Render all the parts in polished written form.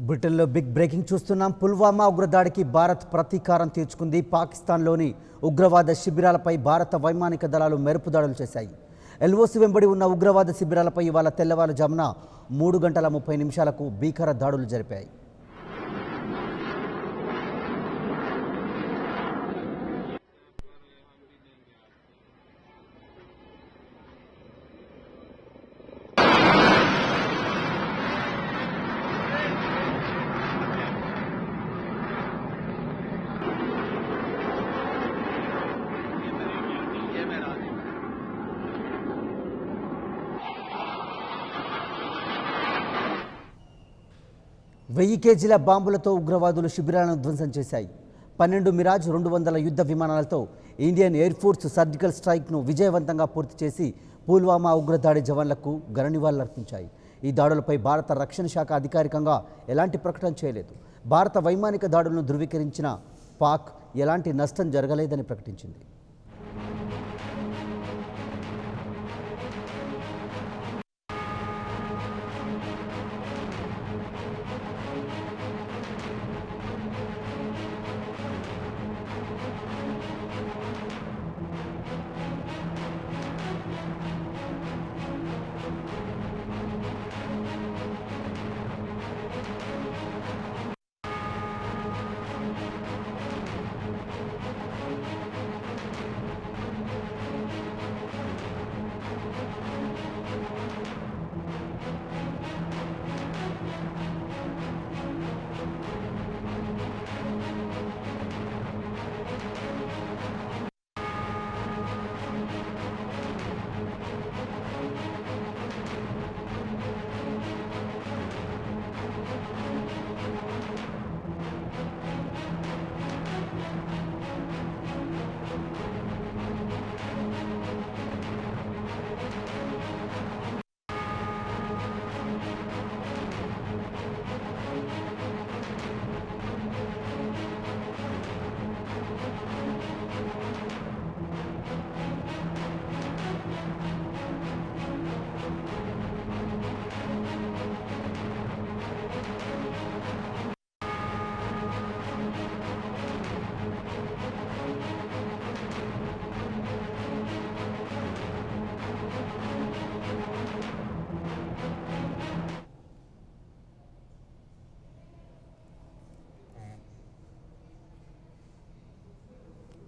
బ్రిటన్లో big breaking చూస్తున్నాం. పుల్వామా ఉగ్రదాడికి భారత్ ప్రతీకారం తీర్చుకుంది. పాకిస్తాన్లోని ఉగ్రవాద శిబిరాలపై భారత వైమానిక దళాలు మెరుపు దాడులు చేశాయి. ఎల్ఓసి వెంబడి ఉన్న ఉగ్రవాద శిబిరాలపై ఇవాళ తెల్లవారుజామున 3:30 భీకర దాడులు జరిపాయి. వెయ్యి కేజీల బాంబులతో ఉగ్రవాదులు శిబిరాలను ధ్వంసం చేశాయి. 12 మిరాజ్ 200 యుద్ధ విమానాలతో ఇండియన్ ఎయిర్ ఫోర్స్ సర్జికల్ స్ట్రైక్ను విజయవంతంగా పూర్తి చేసి పుల్వామా ఉగ్రదాడి జవాన్లకు ఘన నివాళులర్పించాయి. ఈ దాడులపై భారత రక్షణ శాఖ అధికారికంగా ఎలాంటి ప్రకటన చేయలేదు. భారత వైమానిక దాడులను ధృవీకరించిన పాక్ ఎలాంటి నష్టం జరగలేదని ప్రకటించింది.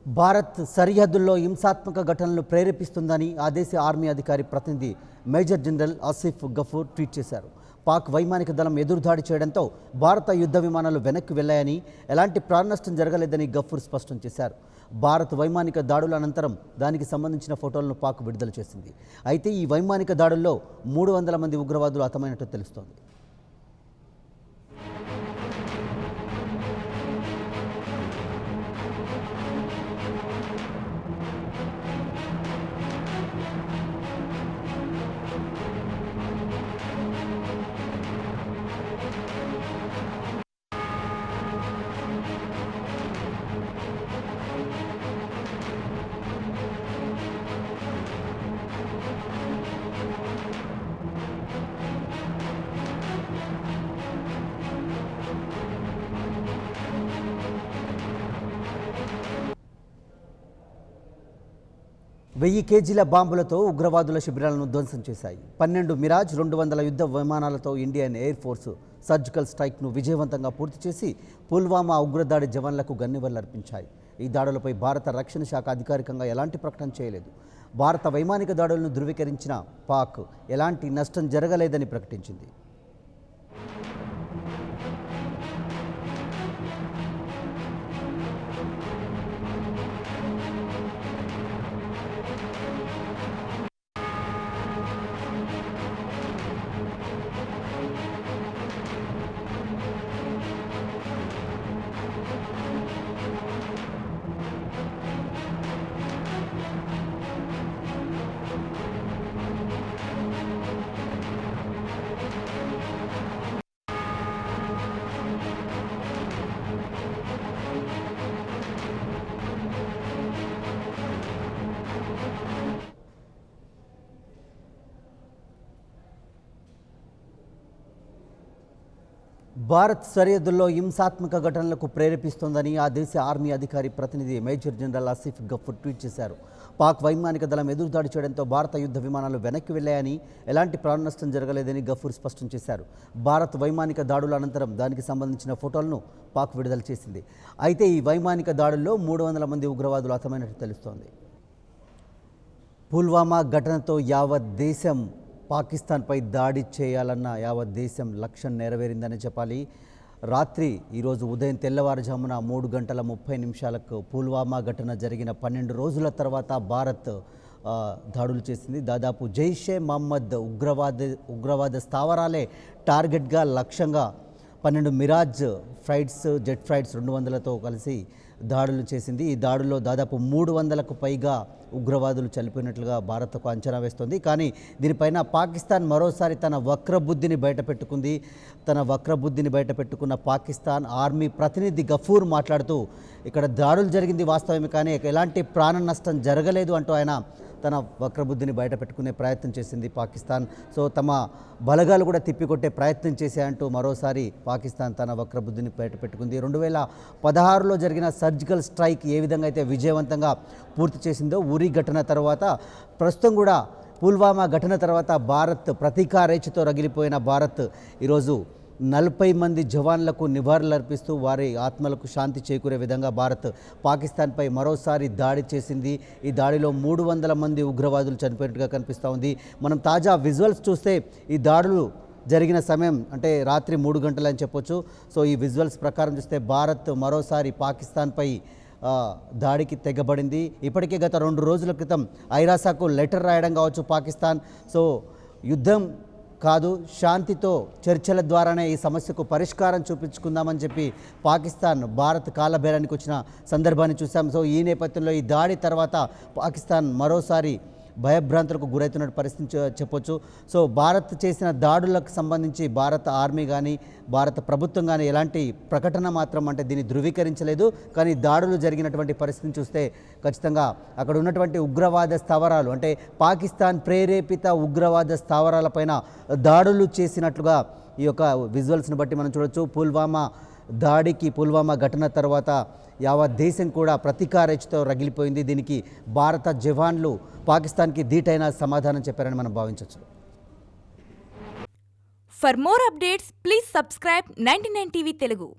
భారత్ సరిహద్దుల్లో హింసాత్మక ఘటనలు ప్రేరేపిస్తుందని ఆ దేశ ఆర్మీ అధికారి ప్రతినిధి major general Asif Ghafoor tweet చేశారు. పాక్ వైమానిక దళం ఎదురుదాడి చేయడంతో భారత యుద్ధ విమానాలు వెనక్కి వెళ్లాయని, ఎలాంటి ప్రాణనష్టం జరగలేదని గఫూర్ స్పష్టం చేశారు. భారత్ వైమానిక దాడుల అనంతరం దానికి సంబంధించిన ఫోటోలను పాక్ విడుదల చేసింది. అయితే ఈ వైమానిక దాడుల్లో 300 మంది ఉగ్రవాదులు హతమైనట్టు తెలుస్తోంది. వెయ్యి కేజీల బాంబులతో ఉగ్రవాదుల శిబిరాలను ధ్వంసం చేశాయి. 12 మిరాజ్ 200 యుద్ధ విమానాలతో ఇండియన్ ఎయిర్ ఫోర్స్ సర్జికల్ స్ట్రైక్ను విజయవంతంగా పూర్తి చేసి పుల్వామా ఉగ్రదాడి జవాన్లకు గన్నివాళులర్పించాయి. ఈ దాడులపై భారత రక్షణ శాఖ అధికారికంగా ఎలాంటి ప్రకటన చేయలేదు. భారత వైమానిక దాడులను ధృవీకరించిన పాక్ ఎలాంటి నష్టం జరగలేదని ప్రకటించింది. భారత్ సరిహద్దుల్లో హింసాత్మక ఘటనలకు ప్రేరేపిస్తోందని ఆ దేశ ఆర్మీ అధికారి ప్రతినిధి major general Asif Ghafoor tweet చేశారు. పాక్ వైమానిక దళం ఎదురుదాడి చేయడంతో భారత యుద్ధ విమానాలు వెనక్కి వెళ్లాయని, ఎలాంటి ప్రాణ నష్టం జరగలేదని గఫూర్ స్పష్టం చేశారు. భారత్ వైమానిక దాడుల అనంతరం దానికి సంబంధించిన ఫోటోలను పాక్ విడుదల చేసింది. అయితే ఈ వైమానిక దాడుల్లో 300 మంది ఉగ్రవాదులు హతమైనట్టు తెలుస్తోంది. పుల్వామా ఘటనతో యావత్ దేశం పాకిస్తాన్పై దాడి చేయాలన్న యావత్ దేశం లక్ష్యం నెరవేరిందని చెప్పాలి. రాత్రి ఈరోజు ఉదయం తెల్లవారుజామున 3:30 పుల్వామా ఘటన జరిగిన 12 రోజుల తర్వాత భారత్ దాడులు చేసింది. దాదాపు జైషే మహమ్మద్ ఉగ్రవాద స్థావరాలే టార్గెట్గా లక్ష్యంగా 12 మిరాజ్ ఫ్లైట్స్, జెట్ ఫ్లైట్స్ 200తో కలిసి దాడులు చేసింది. ఈ దాడుల్లో దాదాపు 300కు పైగా ఉగ్రవాదులు చనిపోయినట్లుగా భారత్కు అంచనా వేస్తోంది. కానీ దీనిపైన పాకిస్తాన్ మరోసారి తన వక్రబుద్ధిని బయటపెట్టుకుంది. తన వక్రబుద్ధిని బయటపెట్టుకున్న పాకిస్తాన్ ఆర్మీ ప్రతినిధి గఫూర్ మాట్లాడుతూ, ఇక్కడ దాడులు జరిగింది వాస్తవమే, కానీ ఎలాంటి ప్రాణ నష్టం జరగలేదు అంటూ ఆయన తన వక్రబుద్ధిని బయటపెట్టుకునే ప్రయత్నం చేసింది పాకిస్తాన్. సో తమ బలగాలు కూడా తిప్పికొట్టే ప్రయత్నం చేశాయంటూ మరోసారి పాకిస్తాన్ తన వక్రబుద్ధిని బయటపెట్టుకుంది. 2016లో జరిగిన సర్జికల్ స్ట్రైక్ ఏ విధంగా అయితే విజయవంతంగా పూర్తి చేసిందో, ఉరి ఘటన తర్వాత ప్రస్తుతం కూడా పుల్వామా ఘటన తర్వాత భారత్ ప్రతీకారేచ్ఛతో రగిలిపోయిన భారత్ ఈరోజు 40 మంది జవాన్లకు నివాళులర్పిస్తూ వారి ఆత్మలకు శాంతి చేకూరే విధంగా భారత్ పాకిస్తాన్పై మరోసారి దాడి చేసింది. ఈ దాడిలో 300 మంది ఉగ్రవాదులు చనిపోయినట్టుగా కనిపిస్తూ ఉంది. మనం తాజా విజువల్స్ చూస్తే ఈ దాడులు జరిగిన సమయం అంటే రాత్రి 3 గంటలు అని చెప్పొచ్చు. సో ఈ విజువల్స్ ప్రకారం చూస్తే భారత్ మరోసారి పాకిస్తాన్పై దాడికి తెగబడింది. ఇప్పటికే గత 2 రోజుల క్రితం ఐరాసాకు లెటర్ రాయడం కావచ్చు పాకిస్తాన్. సో యుద్ధం కాదు, శాంతితో చర్చల ద్వారానే ఈ సమస్యకు పరిష్కారం చూపించుకుందామని చెప్పి పాకిస్తాన్ భారత్ కాలబేరానికి వచ్చిన సందర్భాన్ని చూసాం. సో ఈ నేపథ్యంలో ఈ దాడి తర్వాత పాకిస్తాన్ మరోసారి భయభ్రాంతులకు గురవుతున్న పరిస్థితి చెప్పొచ్చు. సో భారత్ చేసిన దాడులకు సంబంధించి భారత ఆర్మీ కానీ భారత ప్రభుత్వం కానీ ఎలాంటి ప్రకటన మాత్రం అంటే దీన్ని ధృవీకరించలేదు. కానీ దాడులు జరిగినటువంటి పరిస్థితిని చూస్తే ఖచ్చితంగా అక్కడ ఉన్నటువంటి ఉగ్రవాద స్థావరాలు అంటే పాకిస్తాన్ ప్రేరేపిత ఉగ్రవాద స్థావరాలపైన దాడులు చేసినట్లుగా ఈ యొక్క విజువల్స్ని బట్టి మనం చూడొచ్చు. పుల్వామా ఘటన తర్వాత యావత్ దేశం కూడా ప్రతీకారేచ్ఛతో రగిలిపోయింది. దీనికి భారత జవాన్లు పాకిస్తాన్కి ధీటైన సమాధానం చెప్పారని మనం భావించవచ్చు. For more updates, please subscribe 99 TV Telugu.